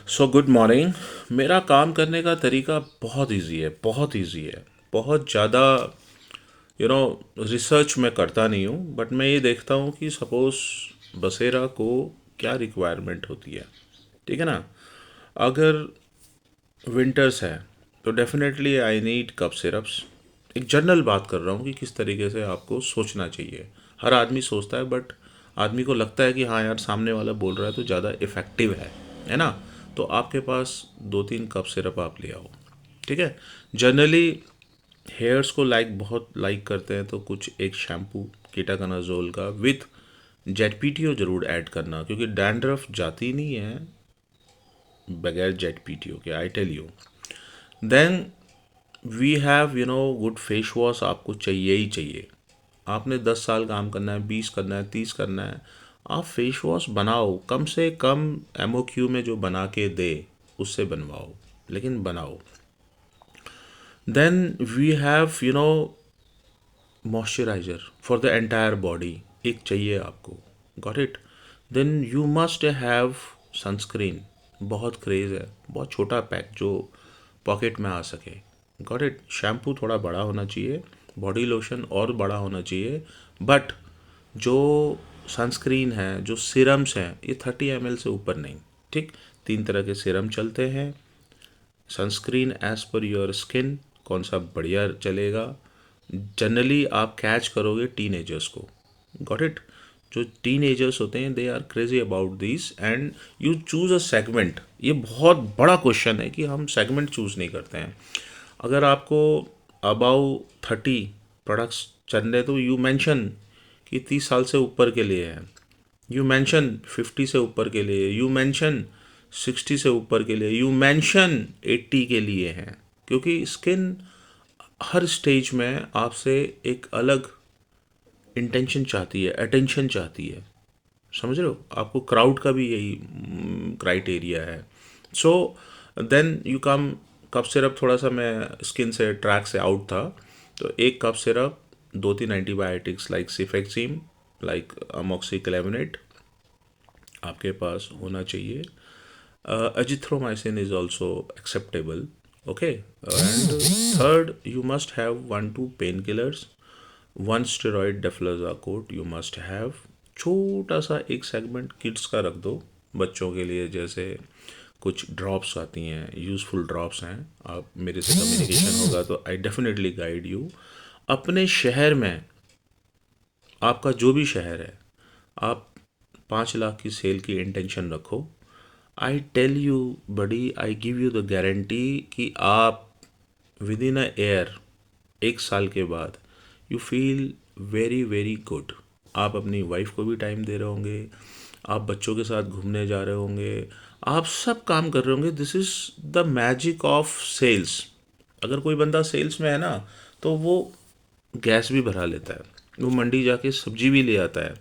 So good morning. मेरा काम करने का तरीका बहुत इजी है, बहुत इजी है। बहुत ज़्यादा रिसर्च मैं करता नहीं हूँ, बट मैं ये देखता हूँ कि सपोज़ बसेरा को क्या रिक्वायरमेंट होती है। ठीक है ना। अगर विंटर्स है तो definitely I need cup syrups. एक जनरल बात कर रहा हूँ कि किस तरीके से आपको सोचना चाहिए। हर आदमी सोचता है, बट आदमी को लगता है कि हाँ यार, सामने वाला बोल रहा है तो ज़्यादा इफ़ेक्टिव है ना। तो आपके पास 2-3 कप सिरप आप ले आओ। ठीक है। जनरली हेयर्स को बहुत लाइक करते हैं, तो कुछ एक शैम्पू कीटाकनाजोल का विथ जेट पीटीओ ज़रूर ऐड करना, क्योंकि डैंड्रफ जाती नहीं है बगैर जेट पीटीओ के, I tell you. Then we have good face wash आपको चाहिए ही चाहिए। आपने 10 साल काम करना है, 20 करना है, 30 करना है, आप फेस वॉश बनाओ। कम से कम एमओक्यू में जो बना के दे उससे बनवाओ, लेकिन बनाओ। Then we have moisturiser for the entire body, एक चाहिए आपको। Got it. Then you must have sunscreen. बहुत क्रेज़ है, बहुत छोटा पैक जो पॉकेट में आ सके। Got it. शैम्पू थोड़ा बड़ा होना चाहिए, बॉडी लोशन और बड़ा होना चाहिए, बट जो सनस्क्रीन है, जो सीरम्स हैं, ये 30 ml से ऊपर नहीं। ठीक। 3 तरह के सीरम चलते हैं। Sunscreen as per your skin, कौन सा बढ़िया चलेगा। जनरली आप कैच करोगे टीनेजर्स को। Got it. जो टीनेजर्स होते हैं, they are crazy about this, and you choose a segment. ये बहुत बड़ा क्वेश्चन है कि हम सेगमेंट चूज़ नहीं करते हैं। अगर आपको अबाउ 30 प्रोडक्ट्स चल रहे, तो यू मेंशन कि 30 साल से ऊपर के लिए है, यू मेंशन 50 से ऊपर के लिए, यू मेंशन 60 से ऊपर के लिए, यू मेंशन 80 के लिए हैं। क्योंकि स्किन हर स्टेज में आपसे एक अलग इंटेंशन चाहती है, अटेंशन चाहती है। समझ रहे हो, आपको क्राउड का भी यही क्राइटेरिया है। So then you come. Cough syrup थोड़ा सा मैं स्किन से ट्रैक से आउट था, तो एक cup syrup, 2-3 antibiotics like cefixime, like amoxiclavinate आपके पास होना चाहिए। Azithromycin is also acceptable. Okay. And third, you must have 1-2 pain killers, 1 steroid deflazacort you must have. छोटा सा एक सेगमेंट किड्स का रख दो, बच्चों के लिए। जैसे कुछ ड्रॉप्स आती हैं, यूज़फुल ड्रॉप्स हैं। आप मेरे से कम्युनिकेशन होगा तो आई डेफिनेटली गाइड यू। अपने शहर में, आपका जो भी शहर है, आप 5 लाख की सेल की इंटेंशन रखो। I tell you buddy, I give you the guarantee कि आप विद इन अ ईयर, 1 साल के बाद, you feel very very good. आप अपनी वाइफ को भी टाइम दे रहे होंगे, आप बच्चों के साथ घूमने जा रहे होंगे, आप सब काम कर रहे होंगे। This is the magic of sales. अगर कोई बंदा सेल्स में है ना, तो वो गैस भी भरा लेता है, वो मंडी जाके सब्जी भी ले आता है,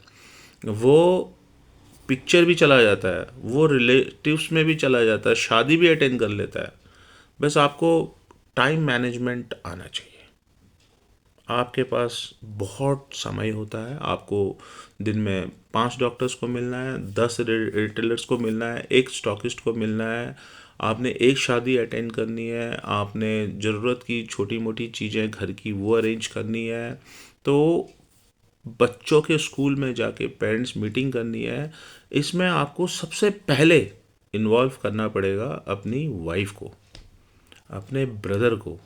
वो पिक्चर भी चला जाता है, वो रिलेटिव्स में भी चला जाता है, शादी भी अटेंड कर लेता है। बस आपको टाइम मैनेजमेंट आना चाहिए। आपके पास बहुत समय होता है, आपको दिन में 5 डॉक्टर्स को मिलना है, 10 रिटेलर्स को मिलना है, एक स्टॉकिस्ट को मिलना है, आपने एक शादी अटेंड करनी है, आपने ज़रूरत की छोटी मोटी चीज़ें घर की वो अरेंज करनी है, तो बच्चों के स्कूल में जाके पेरेंट्स मीटिंग करनी है। इसमें आपको सबसे पहले इन्वॉल्व करना पड़ेगा अपनी वाइफ को, अपने ब्रदर को,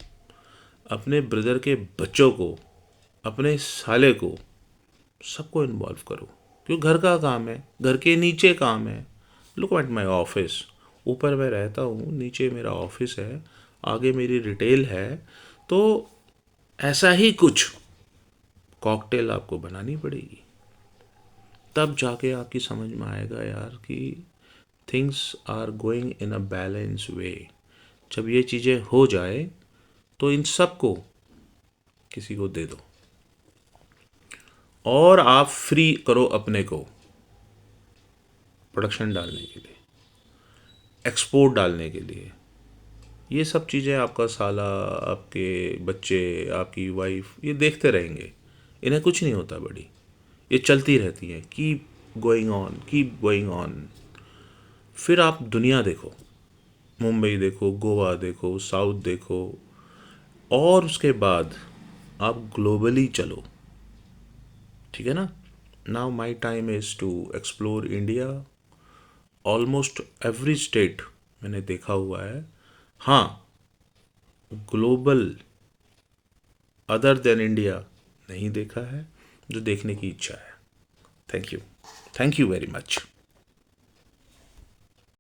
अपने ब्रदर के बच्चों को, अपने साले को, सबको इन्वॉल्व करो। क्योंकि घर का काम है, घर के नीचे काम है। Look at my office. ऊपर मैं रहता हूँ, नीचे मेरा ऑफिस है, आगे मेरी रिटेल है। तो ऐसा ही कुछ कॉकटेल आपको बनानी पड़ेगी, तब जाके आपकी समझ में आएगा यार कि things are going in a balance way. जब ये चीज़ें हो जाए, तो इन सब को किसी को दे दो, और आप फ्री करो अपने को प्रोडक्शन डालने के लिए, एक्सपोर्ट डालने के लिए। ये सब चीज़ें आपका साला, आपके बच्चे, आपकी वाइफ ये देखते रहेंगे। इन्हें कुछ नहीं होता बड़ी, ये चलती रहती हैं, keep going on, keep going on. फिर आप दुनिया देखो, मुंबई देखो, गोवा देखो, साउथ देखो, और उसके बाद आप ग्लोबली चलो। ठीक है ना? Now my time is to explore India. Almost every state मैंने देखा हुआ है। हाँ, ग्लोबल अदर देन इंडिया नहीं देखा है, जो देखने की इच्छा है। Thank you. Thank you very much.